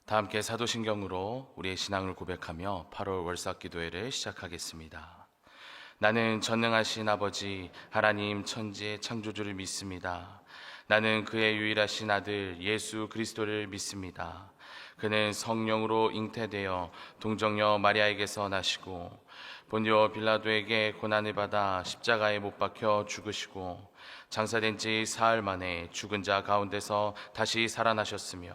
다 함께 사도신경으로 우리의 신앙을 고백하며 8월 월삭기도회를 시작하겠습니다. 나는 전능하신 아버지 하나님 천지의 창조주를 믿습니다. 나는 그의 유일하신 아들 예수 그리스도를 믿습니다. 그는 성령으로 잉태되어 동정녀 마리아에게서 나시고 본디오 빌라도에게 고난을 받아 십자가에 못 박혀 죽으시고 장사된 지 사흘 만에 죽은 자 가운데서 다시 살아나셨으며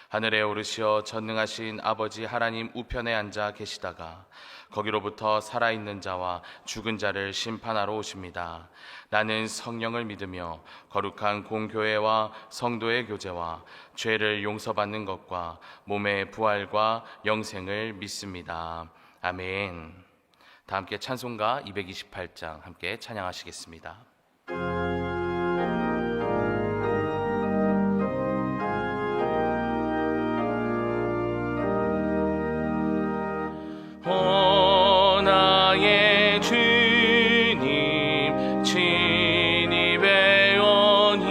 하늘에 오르시어 전능하신 아버지 하나님 우편에 앉아 계시다가 거기로부터 살아있는 자와 죽은 자를 심판하러 오십니다. 나는 성령을 믿으며 거룩한 공교회와 성도의 교제와 죄를 용서받는 것과 몸의 부활과 영생을 믿습니다. 아멘. 다 함께 찬송가 228장 함께 찬양하시겠습니다. 나의 주님 친히 배우니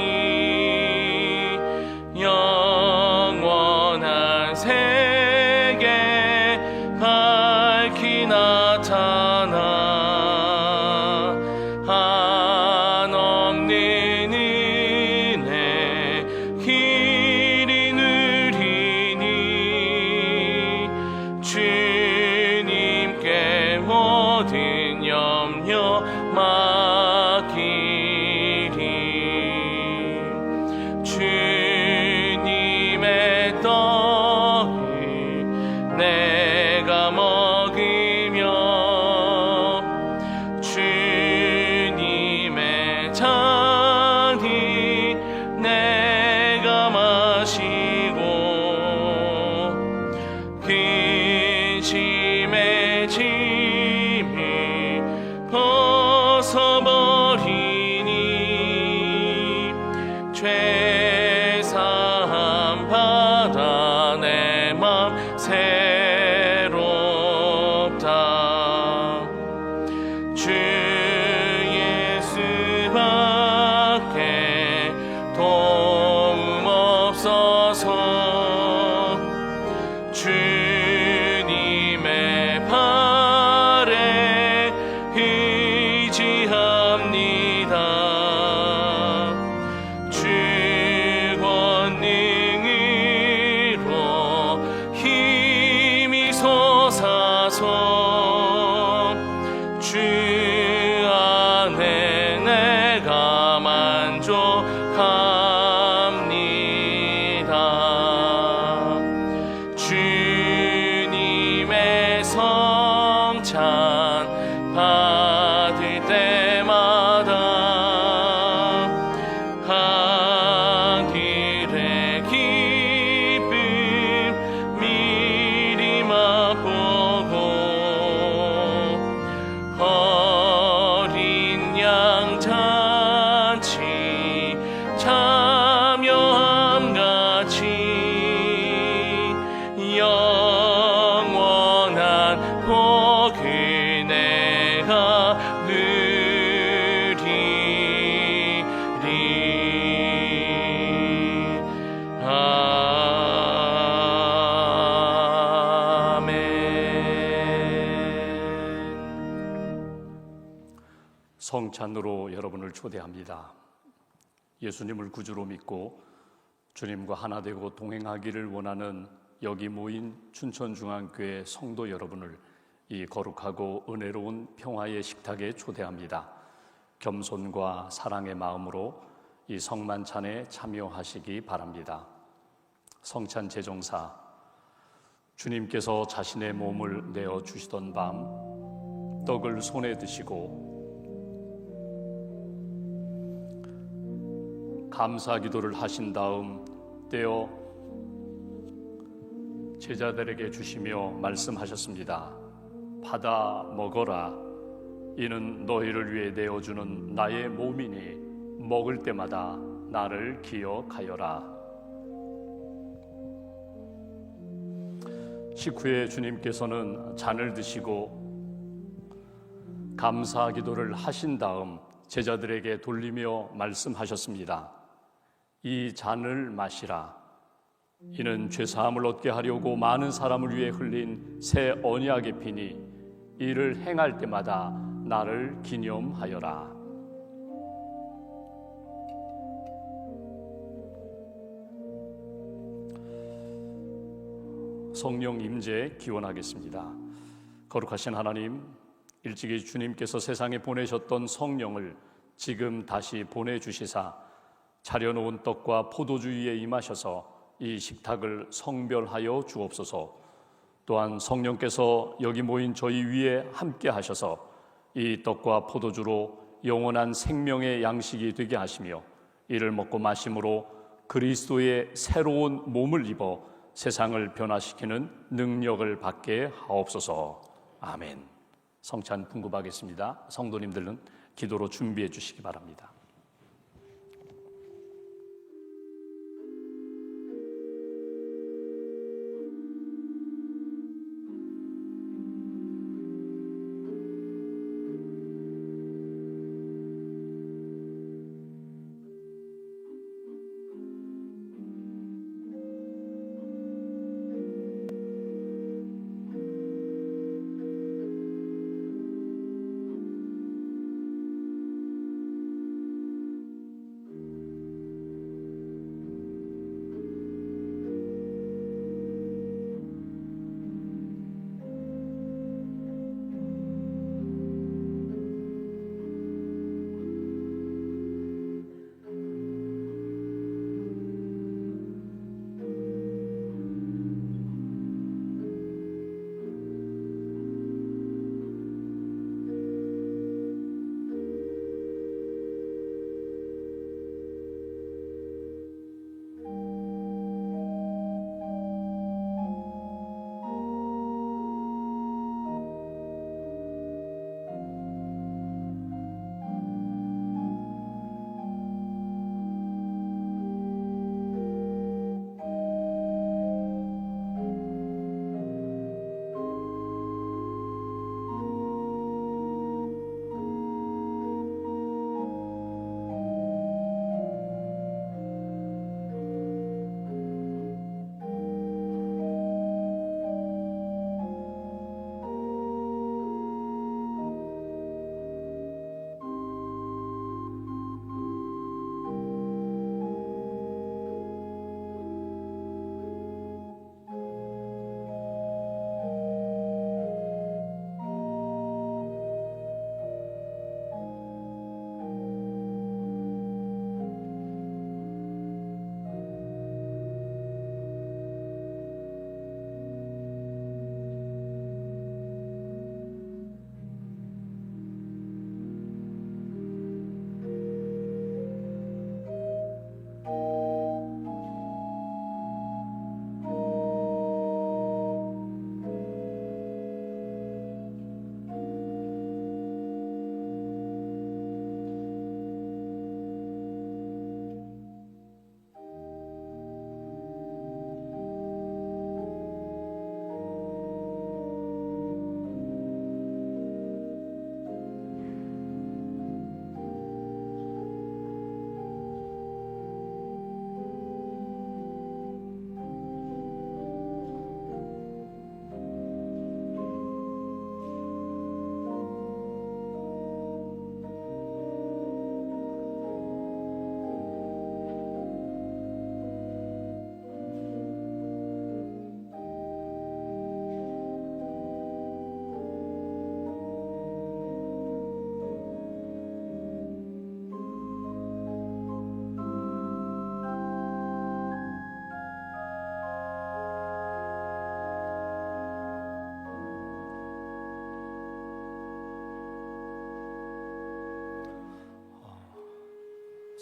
영원한 세계 밝히 나타나 한없는 은혜 길이 누리니 주님께 모든 염려 맡기리. 주님의 떡을 내가 먹으며 주님의 잔이 내가 마시고 근심의 짐을 벗어버리니 죄사함 받아 내 맘 새롭다. 주 예수밖에 도움 없어서 주님의 팔에 의지합니다. 주 권능으로 힘이 솟아서 주 안에 내가 만족합니다. 주님의 성찬 받을 때마다 하늘의 기쁨 미리 맛보고 어린 양 잔치 참여함같이 영원한 복을 내가 누리리. 아멘. 성찬으로 여러분을 초대합니다. 예수님을 구주로 믿고 주님과 하나 되고 동행하기를 원하는 여기 모인 춘천중앙교회 성도 여러분을 이 거룩하고 은혜로운 평화의 식탁에 초대합니다. 겸손과 사랑의 마음으로 이 성만찬에 참여하시기 바랍니다. 성찬 제정사, 주님께서 자신의 몸을 내어주시던 밤 떡을 손에 드시고 감사 기도를 하신 다음 떼어 제자들에게 주시며 말씀하셨습니다. 받아 먹어라. 이는 너희를 위해 내어주는 나의 몸이니 먹을 때마다 나를 기억하여라. 식후에 주님께서는 잔을 드시고 감사 기도를 하신 다음 제자들에게 돌리며 말씀하셨습니다. 이 잔을 마시라. 이는 죄사함을 얻게 하려고 많은 사람을 위해 흘린 새 언약의 피니 이를 행할 때마다 나를 기념하여라. 성령 임재 기원하겠습니다. 거룩하신 하나님, 일찍이 주님께서 세상에 보내셨던 성령을 지금 다시 보내주시사 차려놓은 떡과 포도주 위에 임하셔서 이 식탁을 성별하여 주옵소서. 또한 성령께서 여기 모인 저희 위에 함께 하셔서 이 떡과 포도주로 영원한 생명의 양식이 되게 하시며 이를 먹고 마심으로 그리스도의 새로운 몸을 입어 세상을 변화시키는 능력을 받게 하옵소서. 아멘. 성찬 분급하겠습니다. 성도님들은 기도로 준비해 주시기 바랍니다.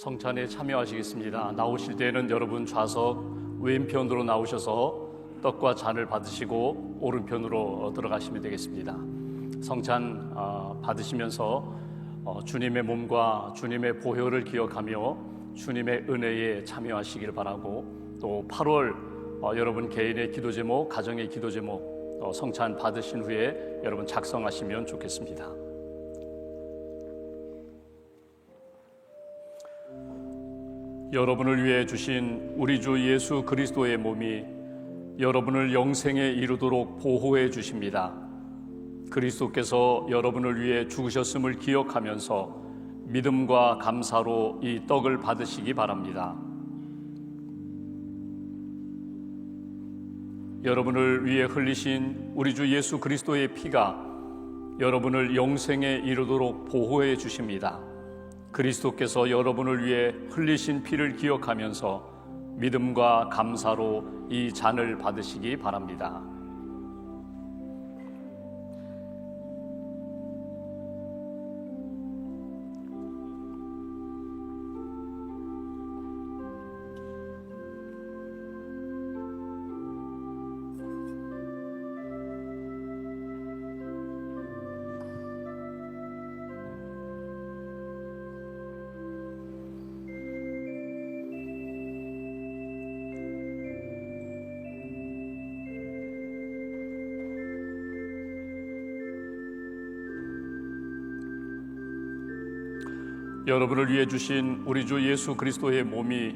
성찬에 참여하시겠습니다. 나오실 때는 여러분 좌석 왼편으로 나오셔서 떡과 잔을 받으시고 오른편으로 들어가시면 되겠습니다. 성찬 받으시면서 주님의 몸과 주님의 보혈을 기억하며 주님의 은혜에 참여하시길 바라고, 또 8월 여러분 개인의 기도 제목, 가정의 기도 제목 성찬 받으신 후에 여러분 작성하시면 좋겠습니다. 여러분을 위해 주신 우리 주 예수 그리스도의 몸이 여러분을 영생에 이르도록 보호해 주십니다. 그리스도께서 여러분을 위해 죽으셨음을 기억하면서 믿음과 감사로 이 떡을 받으시기 바랍니다. 여러분을 위해 흘리신 우리 주 예수 그리스도의 피가 여러분을 영생에 이르도록 보호해 주십니다. 그리스도께서 여러분을 위해 흘리신 피를 기억하면서 믿음과 감사로 이 잔을 받으시기 바랍니다. 여러분을 위해 주신 우리 주 예수 그리스도의 몸이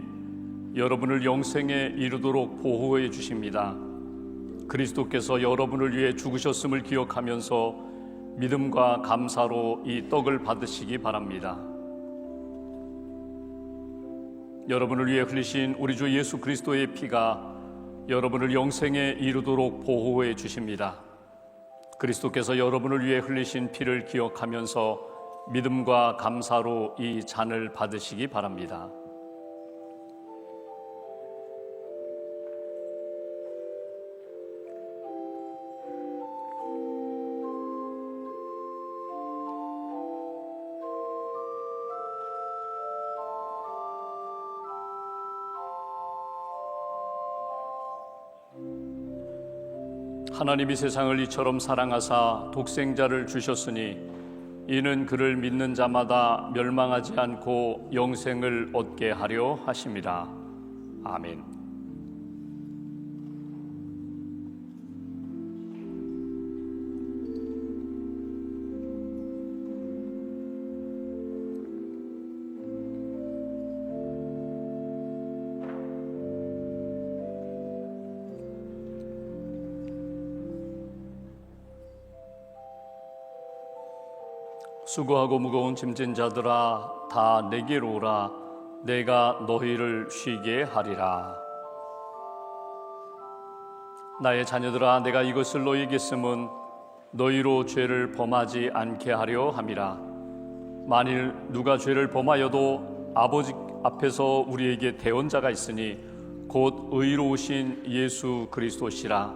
여러분을 영생에 이르도록 보호해 주십니다. 그리스도께서 여러분을 위해 죽으셨음을 기억하면서 믿음과 감사로 이 떡을 받으시기 바랍니다. 여러분을 위해 흘리신 우리 주 예수 그리스도의 피가 여러분을 영생에 이르도록 보호해 주십니다. 그리스도께서 여러분을 위해 흘리신 피를 기억하면서 믿음과 감사로 이 잔을 받으시기 바랍니다. 하나님이 세상을 이처럼 사랑하사 독생자를 주셨으니 이는 그를 믿는 자마다 멸망하지 않고 영생을 얻게 하려 하심이라. 아멘. 수고하고 무거운 짐진 자들아 다 내게로 오라. 내가 너희를 쉬게 하리라. 나의 자녀들아 내가 이것을 너희에게 쓰면 너희로 죄를 범하지 않게 하려 함이라. 만일 누가 죄를 범하여도 아버지 앞에서 우리에게 대언자가 있으니 곧 의로우신 예수 그리스도시라.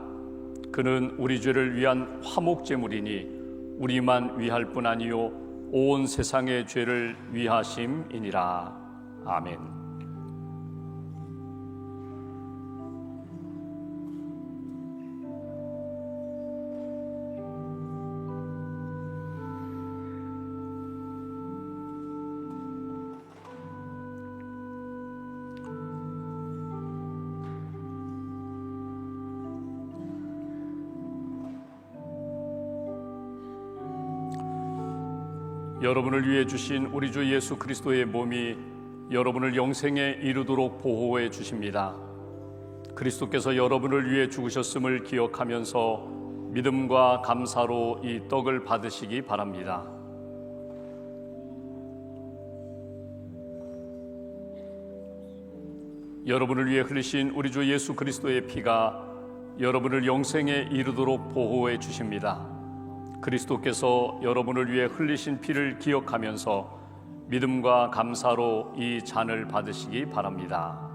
그는 우리 죄를 위한 화목제물이니 우리만 위할 뿐 아니요 온 세상의 죄를 위하심이니라. 아멘. 여러분을 위해 주신 우리 주 예수 그리스도의 몸이 여러분을 영생에 이르도록 보호해 주십니다. 그리스도께서 여러분을 위해 죽으셨음을 기억하면서 믿음과 감사로 이 떡을 받으시기 바랍니다. 여러분을 위해 흘리신 우리 주 예수 그리스도의 피가 여러분을 영생에 이르도록 보호해 주십니다. 그리스도께서 여러분을 위해 흘리신 피를 기억하면서 믿음과 감사로 이 잔을 받으시기 바랍니다.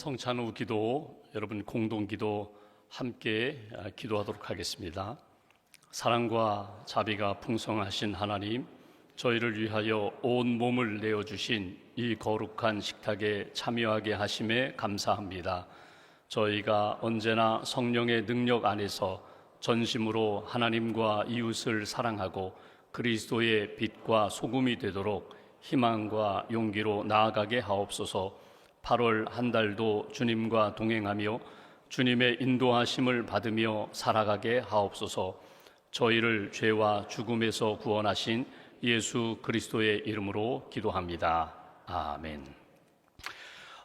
성찬 후 기도, 여러분 공동 기도 함께 기도하도록 하겠습니다. 사랑과 자비가 풍성하신 하나님, 저희를 위하여 온 몸을 내어주신 이 거룩한 식탁에 참여하게 하심에 감사합니다. 저희가 언제나 성령의 능력 안에서 전심으로 하나님과 이웃을 사랑하고 그리스도의 빛과 소금이 되도록 희망과 용기로 나아가게 하옵소서. 8월 한 달도 주님과 동행하며 주님의 인도하심을 받으며 살아가게 하옵소서. 저희를 죄와 죽음에서 구원하신 예수 그리스도의 이름으로 기도합니다. 아멘.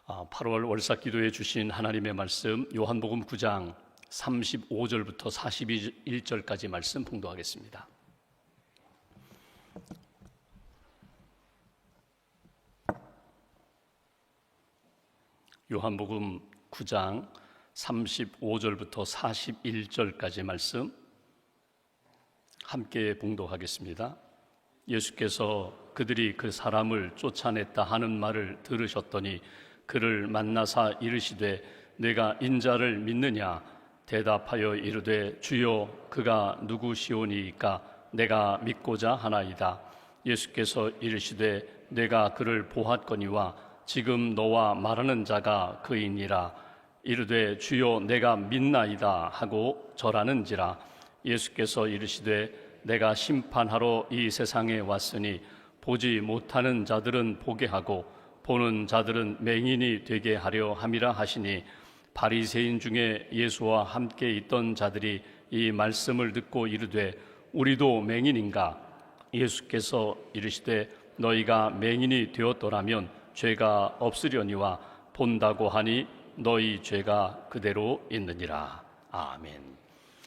8월 월삭 기도에 주신 하나님의 말씀, 요한복음 9장 35절부터 41절까지 말씀 봉독하겠습니다. 요한복음 9장 35절부터 41절까지 말씀 함께 봉독하겠습니다. 예수께서 그들이 그 사람을 쫓아냈다 하는 말을 들으셨더니 그를 만나사 이르시되 내가 인자를 믿느냐? 대답하여 이르되 주여 그가 누구시오니이까? 내가 믿고자 하나이다. 예수께서 이르시되 내가 그를 보았거니와 지금 너와 말하는 자가 그이니라. 이르되 주여 내가 믿나이다 하고 절하는지라. 예수께서 이르시되 내가 심판하러 이 세상에 왔으니 보지 못하는 자들은 보게 하고 보는 자들은 맹인이 되게 하려 함이라 하시니, 바리새인 중에 예수와 함께 있던 자들이 이 말씀을 듣고 이르되 우리도 맹인인가? 예수께서 이르시되 너희가 맹인이 되었더라면 죄가 없으려니와 본다고 하니 너희 죄가 그대로 있느니라. 아멘.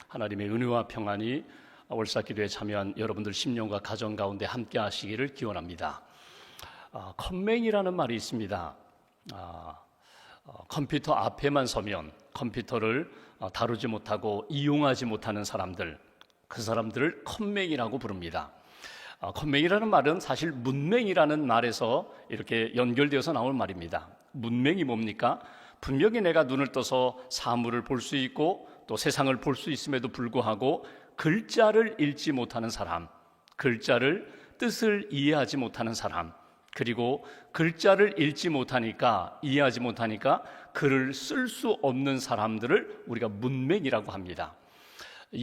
하나님의 은혜와 평안이 월삭 기도에 참여한 여러분들 심령과 가정 가운데 함께 하시기를 기원합니다. 컴맹이라는 말이 있습니다. 컴퓨터 앞에만 서면 컴퓨터를 다루지 못하고 이용하지 못하는 사람들, 그 사람들을 컴맹이라고 부릅니다. 컴맹이라는 말은 사실 문맹이라는 말에서 이렇게 연결되어서 나온 말입니다. 문맹이 뭡니까? 분명히 내가 눈을 떠서 사물을 볼 수 있고 또 세상을 볼 수 있음에도 불구하고 글자를 읽지 못하는 사람, 글자를 뜻을 이해하지 못하는 사람, 그리고 글자를 읽지 못하니까, 이해하지 못하니까 글을 쓸 수 없는 사람들을 우리가 문맹이라고 합니다.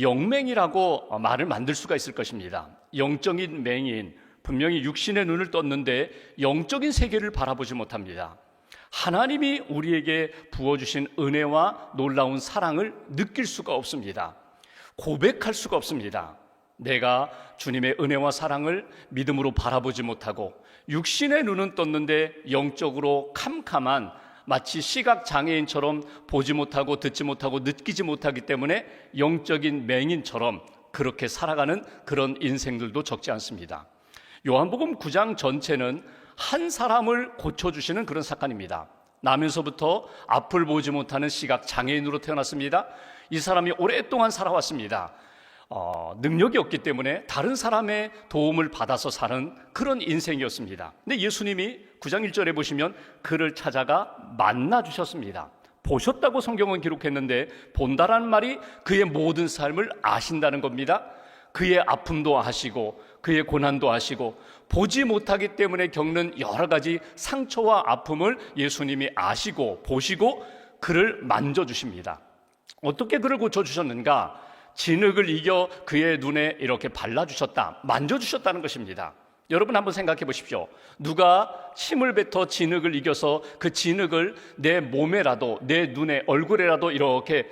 영맹이라고 말을 만들 수가 있을 것입니다. 영적인 맹인, 분명히 육신의 눈을 떴는데 영적인 세계를 바라보지 못합니다. 하나님이 우리에게 부어주신 은혜와 놀라운 사랑을 느낄 수가 없습니다. 고백할 수가 없습니다. 내가 주님의 은혜와 사랑을 믿음으로 바라보지 못하고 육신의 눈은 떴는데 영적으로 캄캄한, 마치 시각장애인처럼 보지 못하고 듣지 못하고 느끼지 못하기 때문에 영적인 맹인처럼 그렇게 살아가는 그런 인생들도 적지 않습니다. 요한복음 9장 전체는 한 사람을 고쳐주시는 그런 사건입니다. 나면서부터 앞을 보지 못하는 시각장애인으로 태어났습니다. 이 사람이 오랫동안 살아왔습니다. 능력이 없기 때문에 다른 사람의 도움을 받아서 사는 그런 인생이었습니다. 근데 예수님이 9장 1절에 보시면 그를 찾아가 만나 주셨습니다. 보셨다고 성경은 기록했는데 본다라는 말이 그의 모든 삶을 아신다는 겁니다. 그의 아픔도 아시고 그의 고난도 아시고 보지 못하기 때문에 겪는 여러 가지 상처와 아픔을 예수님이 아시고 보시고 그를 만져주십니다. 어떻게 그를 고쳐주셨는가? 진흙을 이겨 그의 눈에 이렇게 발라주셨다, 만져주셨다는 것입니다. 여러분 한번 생각해 보십시오. 누가 침을 뱉어 진흙을 이겨서 그 진흙을 내 몸에라도, 내 눈에, 얼굴에라도 이렇게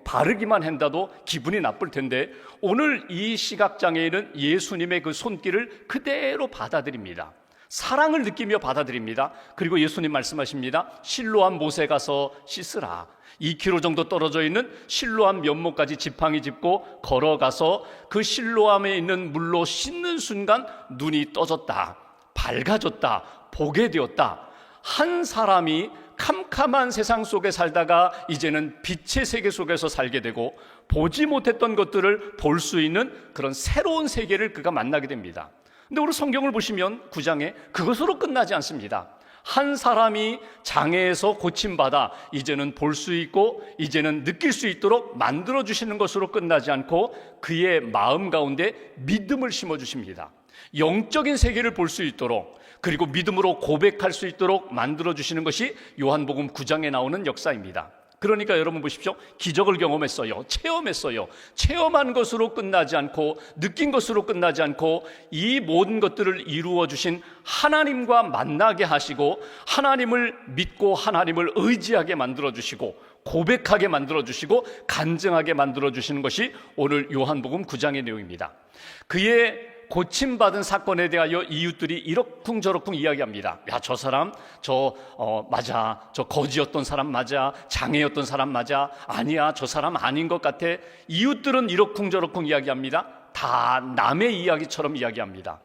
바르기만 한다도 기분이 나쁠 텐데, 오늘 이 시각장애인은 예수님의 그 손길을 그대로 받아들입니다. 사랑을 느끼며 받아들입니다. 그리고 예수님 말씀하십니다. 실로암 못에 가서 씻으라. 2km 정도 떨어져 있는 실로암 면목까지 지팡이 짚고 걸어가서 그 실로암에 있는 물로 씻는 순간 눈이 떠졌다, 밝아졌다, 보게 되었다. 한 사람이 캄캄한 세상 속에 살다가 이제는 빛의 세계 속에서 살게 되고 보지 못했던 것들을 볼 수 있는 그런 새로운 세계를 그가 만나게 됩니다. 근데 우리 성경을 보시면 9장에 그것으로 끝나지 않습니다. 한 사람이 장애에서 고침받아 이제는 볼 수 있고 이제는 느낄 수 있도록 만들어주시는 것으로 끝나지 않고 그의 마음 가운데 믿음을 심어주십니다. 영적인 세계를 볼 수 있도록, 그리고 믿음으로 고백할 수 있도록 만들어주시는 것이 요한복음 9장에 나오는 역사입니다. 그러니까 여러분 보십시오. 기적을 경험했어요. 체험했어요. 체험한 것으로 끝나지 않고, 느낀 것으로 끝나지 않고, 이 모든 것들을 이루어 주신 하나님과 만나게 하시고, 하나님을 믿고 하나님을 의지하게 만들어 주시고, 고백하게 만들어 주시고, 간증하게 만들어 주시는 것이 오늘 요한복음 9장의 내용입니다. 그의 고침받은 사건에 대하여 이웃들이 이러쿵저러쿵 이야기합니다. 야, 저 사람 맞아, 저 거지였던 사람 맞아, 장애였던 사람 맞아, 아니야, 저 사람 아닌 것 같아. 이웃들은 이러쿵저러쿵 이야기합니다. 다 남의 이야기처럼 이야기합니다.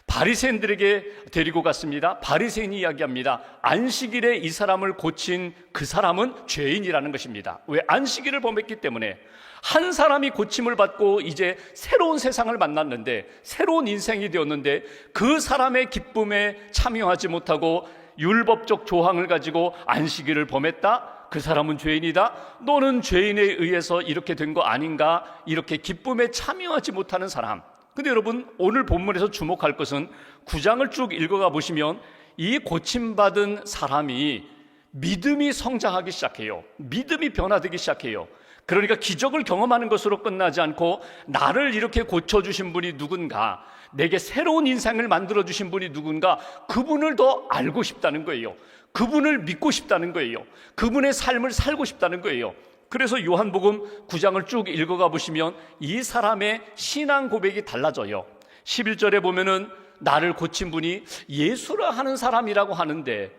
바리새인들에게 데리고 갔습니다. 바리새인이 이야기합니다. 안식일에 이 사람을 고친 그 사람은 죄인이라는 것입니다. 왜? 안식일을 범했기 때문에. 한 사람이 고침을 받고 이제 새로운 세상을 만났는데, 새로운 인생이 되었는데, 그 사람의 기쁨에 참여하지 못하고 율법적 조항을 가지고 안식일을 범했다? 그 사람은 죄인이다? 너는 죄인에 의해서 이렇게 된 거 아닌가? 이렇게 기쁨에 참여하지 못하는 사람. 근데 여러분, 오늘 본문에서 주목할 것은 9장을 쭉 읽어가 보시면 이 고침받은 사람이 믿음이 성장하기 시작해요. 믿음이 변화되기 시작해요. 그러니까 기적을 경험하는 것으로 끝나지 않고, 나를 이렇게 고쳐주신 분이 누군가, 내게 새로운 인생을 만들어주신 분이 누군가, 그분을 더 알고 싶다는 거예요. 그분을 믿고 싶다는 거예요. 그분의 삶을 살고 싶다는 거예요. 그래서 요한복음 9장을 쭉 읽어가 보시면 이 사람의 신앙 고백이 달라져요. 11절에 보면은 나를 고친 분이 예수라 하는 사람이라고 하는데,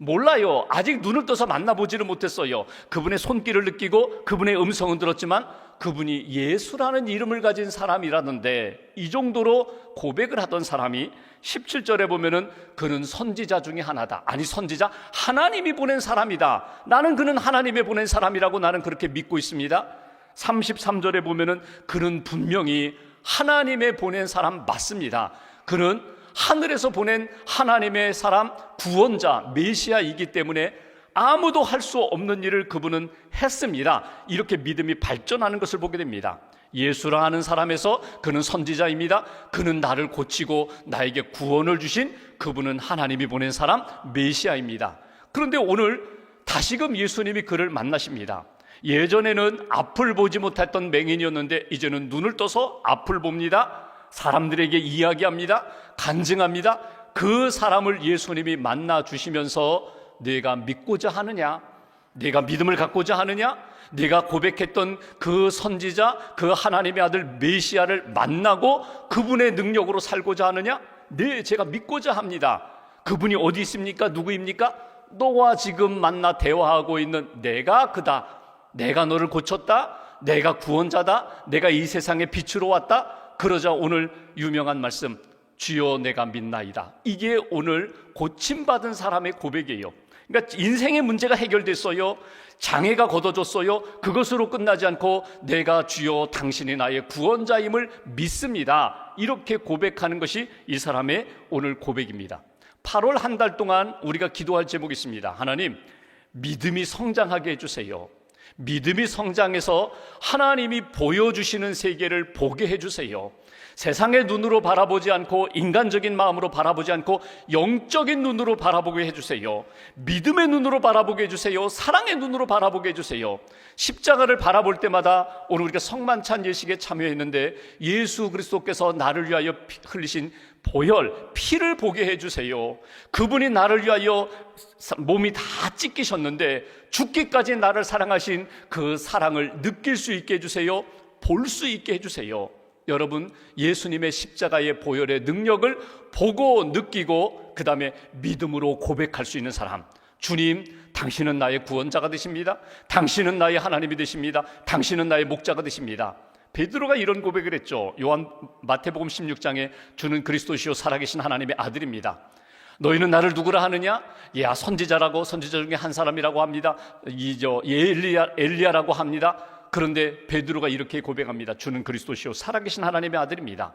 몰라요. 아직 눈을 떠서 만나보지를 못했어요. 그분의 손길을 느끼고 그분의 음성은 들었지만 그분이 예수라는 이름을 가진 사람이라는데, 이 정도로 고백을 하던 사람이 17절에 보면은 그는 선지자 중에 하나다. 아니, 선지자, 하나님이 보낸 사람이다. 나는 그는 하나님이 보낸 사람이라고 나는 그렇게 믿고 있습니다. 33절에 보면은 그는 분명히 하나님의 보낸 사람 맞습니다. 그는 하늘에서 보낸 하나님의 사람, 구원자, 메시아이기 때문에 아무도 할 수 없는 일을 그분은 했습니다. 이렇게 믿음이 발전하는 것을 보게 됩니다. 예수라 하는 사람에서 그는 선지자입니다. 그는 나를 고치고 나에게 구원을 주신 그분은 하나님이 보낸 사람, 메시아입니다. 그런데 오늘 다시금 예수님이 그를 만나십니다. 예전에는 앞을 보지 못했던 맹인이었는데 이제는 눈을 떠서 앞을 봅니다. 사람들에게 이야기합니다. 간증합니다. 그 사람을 예수님이 만나 주시면서 내가 믿고자 하느냐? 내가 믿음을 갖고자 하느냐? 내가 고백했던 그 선지자, 그 하나님의 아들 메시아를 만나고 그분의 능력으로 살고자 하느냐? 네, 제가 믿고자 합니다. 그분이 어디 있습니까? 누구입니까? 너와 지금 만나 대화하고 있는 내가 그다. 내가 너를 고쳤다. 내가 구원자다. 내가 이 세상의 빛으로 왔다. 그러자 오늘 유명한 말씀, 주여 내가 믿나이다. 이게 오늘 고침받은 사람의 고백이에요. 그러니까 인생의 문제가 해결됐어요. 장애가 걷어졌어요. 그것으로 끝나지 않고 내가 주여 당신이 나의 구원자임을 믿습니다. 이렇게 고백하는 것이 이 사람의 오늘 고백입니다. 8월 한 달 동안 우리가 기도할 제목이 있습니다. 하나님, 믿음이 성장하게 해주세요. 믿음이 성장해서 하나님이 보여주시는 세계를 보게 해주세요. 세상의 눈으로 바라보지 않고 인간적인 마음으로 바라보지 않고 영적인 눈으로 바라보게 해주세요. 믿음의 눈으로 바라보게 해주세요. 사랑의 눈으로 바라보게 해주세요. 십자가를 바라볼 때마다 오늘 우리가 성만찬 예식에 참여했는데 예수 그리스도께서 나를 위하여 흘리신 보혈, 피를 보게 해주세요. 그분이 나를 위하여 몸이 다 찢기셨는데 죽기까지 나를 사랑하신 그 사랑을 느낄 수 있게 해주세요. 볼 수 있게 해주세요. 여러분, 예수님의 십자가의 보혈의 능력을 보고 느끼고 그 다음에 믿음으로 고백할 수 있는 사람, 주님, 당신은 나의 구원자가 되십니다. 당신은 나의 하나님이 되십니다. 당신은 나의 목자가 되십니다. 베드로가 이런 고백을 했죠. 마태복음 16장에 주는 그리스도시요 살아계신 하나님의 아들입니다. 너희는 나를 누구라 하느냐? 선지자라고, 선지자 중에 한 사람이라고 합니다. 엘리야라고 합니다. 그런데 베드로가 이렇게 고백합니다. 주는 그리스도시요 살아계신 하나님의 아들입니다.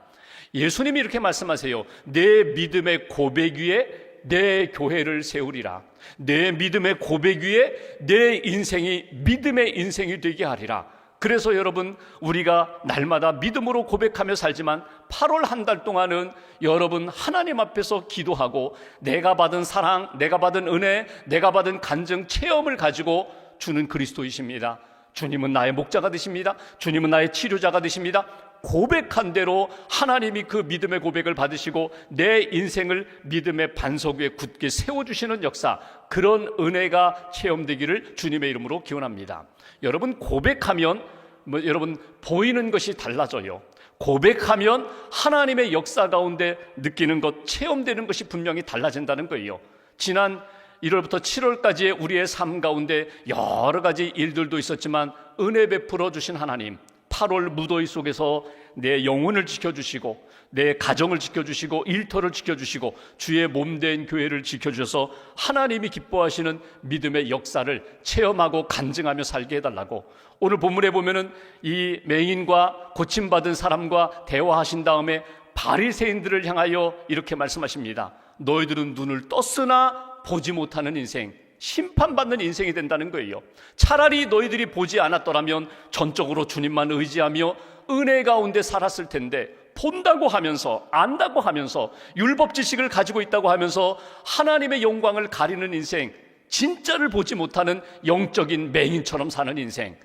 예수님이 이렇게 말씀하세요. 내 믿음의 고백 위에 내 교회를 세우리라. 내 믿음의 고백 위에 내 인생이 믿음의 인생이 되게 하리라. 그래서 여러분, 우리가 날마다 믿음으로 고백하며 살지만 8월 한 달 동안은 여러분 하나님 앞에서 기도하고 내가 받은 사랑, 내가 받은 은혜, 내가 받은 간증 체험을 가지고 주는 그리스도이십니다. 주님은 나의 목자가 되십니다. 주님은 나의 치료자가 되십니다. 고백한 대로 하나님이 그 믿음의 고백을 받으시고 내 인생을 믿음의 반석 위에 굳게 세워주시는 역사, 그런 은혜가 체험되기를 주님의 이름으로 기원합니다. 여러분, 고백하면 여러분 보이는 것이 달라져요. 고백하면 하나님의 역사 가운데 느끼는 것, 체험되는 것이 분명히 달라진다는 거예요. 지난 1월부터 7월까지의 우리의 삶 가운데 여러 가지 일들도 있었지만 은혜 베풀어 주신 하나님, 8월 무더위 속에서 내 영혼을 지켜주시고 내 가정을 지켜주시고 일터를 지켜주시고 주의 몸된 교회를 지켜주셔서 하나님이 기뻐하시는 믿음의 역사를 체험하고 간증하며 살게 해달라고, 오늘 본문에 보면은 이 맹인과 고침받은 사람과 대화하신 다음에 바리새인들을 향하여 이렇게 말씀하십니다. 너희들은 눈을 떴으나 보지 못하는 인생, 심판받는 인생이 된다는 거예요. 차라리 너희들이 보지 않았더라면 전적으로 주님만 의지하며 은혜 가운데 살았을 텐데, 본다고 하면서 안다고 하면서 율법 지식을 가지고 있다고 하면서 하나님의 영광을 가리는 인생, 진짜를 보지 못하는 영적인 맹인처럼 사는 인생,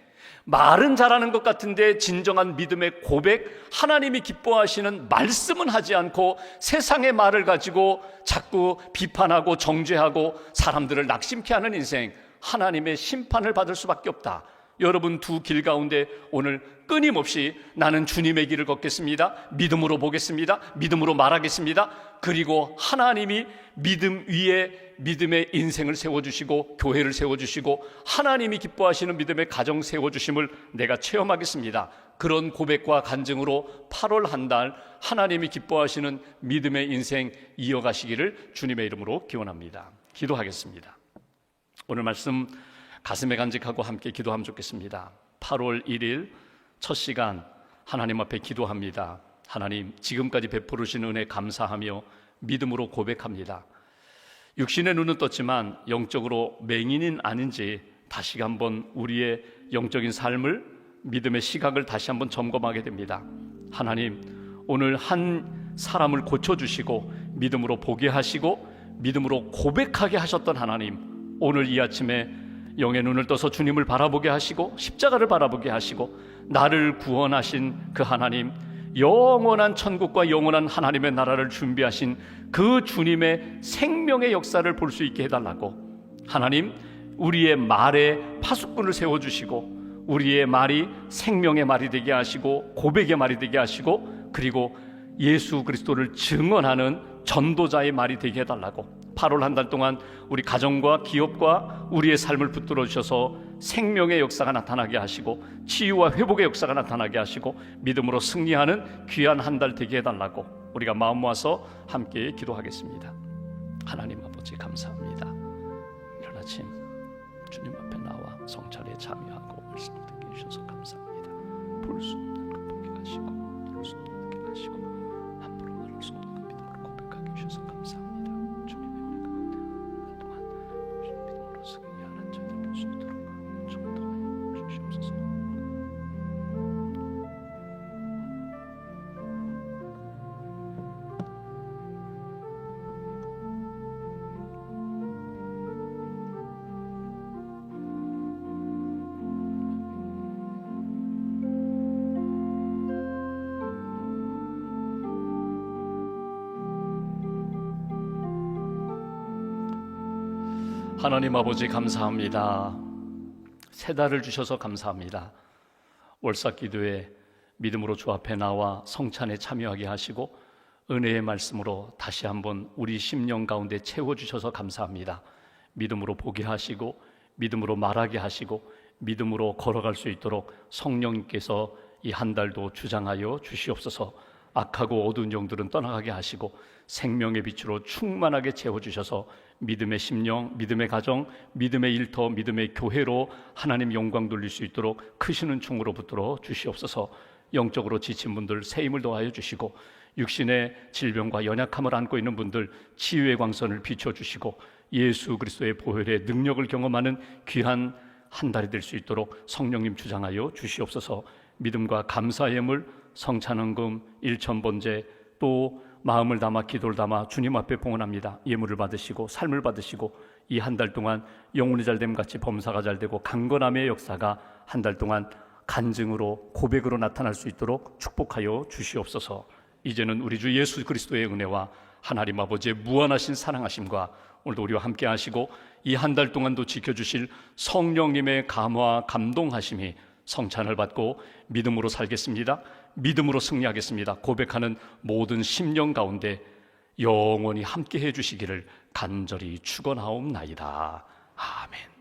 말은 잘하는 것 같은데 진정한 믿음의 고백, 하나님이 기뻐하시는 말씀은 하지 않고 세상의 말을 가지고 자꾸 비판하고 정죄하고 사람들을 낙심케 하는 인생, 하나님의 심판을 받을 수밖에 없다. 여러분, 두 길 가운데 오늘 끊임없이 나는 주님의 길을 걷겠습니다, 믿음으로 보겠습니다, 믿음으로 말하겠습니다, 그리고 하나님이 믿음 위에 믿음의 인생을 세워주시고 교회를 세워주시고 하나님이 기뻐하시는 믿음의 가정 세워주심을 내가 체험하겠습니다. 그런 고백과 간증으로 8월 한 달 하나님이 기뻐하시는 믿음의 인생 이어가시기를 주님의 이름으로 기원합니다. 기도하겠습니다. 오늘 말씀 가슴에 간직하고 함께 기도하면 좋겠습니다. 8월 1일 첫 시간 하나님 앞에 기도합니다. 하나님, 지금까지 베풀으신 은혜 감사하며 믿음으로 고백합니다. 육신의 눈은 떴지만 영적으로 맹인인 아닌지 다시 한번 우리의 영적인 삶을, 믿음의 시각을 다시 한번 점검하게 됩니다. 하나님, 오늘 한 사람을 고쳐주시고 믿음으로 보게 하시고 믿음으로 고백하게 하셨던 하나님, 오늘 이 아침에 영의 눈을 떠서 주님을 바라보게 하시고 십자가를 바라보게 하시고 나를 구원하신 그 하나님, 영원한 천국과 영원한 하나님의 나라를 준비하신 그 주님의 생명의 역사를 볼 수 있게 해달라고, 하나님, 우리의 말에 파수꾼을 세워주시고 우리의 말이 생명의 말이 되게 하시고 고백의 말이 되게 하시고 그리고 예수 그리스도를 증언하는 전도자의 말이 되게 해달라고, 8월 한 달 동안 우리 가정과 기업과 우리의 삶을 붙들어 주셔서 생명의 역사가 나타나게 하시고 치유와 회복의 역사가 나타나게 하시고 믿음으로 승리하는 귀한 한 달 되게 해달라고 우리가 마음 모아서 함께 기도하겠습니다. 하나님 아버지, 감사합니다. 이런 아침 주님 앞에 나와 성찬에 참여하고 말씀 듣게 해주셔서 감사합니다. 볼 수 없는 그 보게 하시고 들을 수 없는 듣게 하시고 함부로 말할 수 없는 그 믿음으로 고백하게 해주셔서 감사합니다. 주님의 은혜가 한동안 믿음으로 승리하는 저희들 될 수 있도록 전도하여 주시옵소서. 하나님 아버지, 감사합니다. 새 달을 주셔서 감사합니다. 월삭기도에 믿음으로 주 앞에 나와 성찬에 참여하게 하시고 은혜의 말씀으로 다시 한번 우리 심령 가운데 채워주셔서 감사합니다. 믿음으로 보게 하시고 믿음으로 말하게 하시고 믿음으로 걸어갈 수 있도록 성령님께서 이 한 달도 주장하여 주시옵소서. 악하고 어두운 영들은 떠나가게 하시고 생명의 빛으로 충만하게 채워주셔서 믿음의 심령, 믿음의 가정, 믿음의 일터, 믿음의 교회로 하나님 영광 돌릴 수 있도록 크시는 충으로 붙들어 주시옵소서. 영적으로 지친 분들 새 힘을 더하여 주시고, 육신의 질병과 연약함을 안고 있는 분들 치유의 광선을 비춰주시고, 예수 그리스도의 보혈의 능력을 경험하는 귀한 한 달이 될 수 있도록 성령님 주장하여 주시옵소서. 믿음과 감사의 예물, 성찬헌금, 일천번제, 또 마음을 담아 기도를 담아 주님 앞에 봉헌합니다. 예물을 받으시고 삶을 받으시고, 이 한 달 동안 영혼이 잘됨 같이 범사가 잘되고 강건함의 역사가 한 달 동안 간증으로 고백으로 나타날 수 있도록 축복하여 주시옵소서. 이제는 우리 주 예수 그리스도의 은혜와 하나님 아버지의 무한하신 사랑하심과 오늘도 우리와 함께 하시고 이 한 달 동안도 지켜주실 성령님의 감화 감동하심이 성찬을 받고 믿음으로 살겠습니다, 믿음으로 승리하겠습니다 고백하는 모든 심령 가운데 영원히 함께 해주시기를 간절히 축원하옵나이다. 아멘.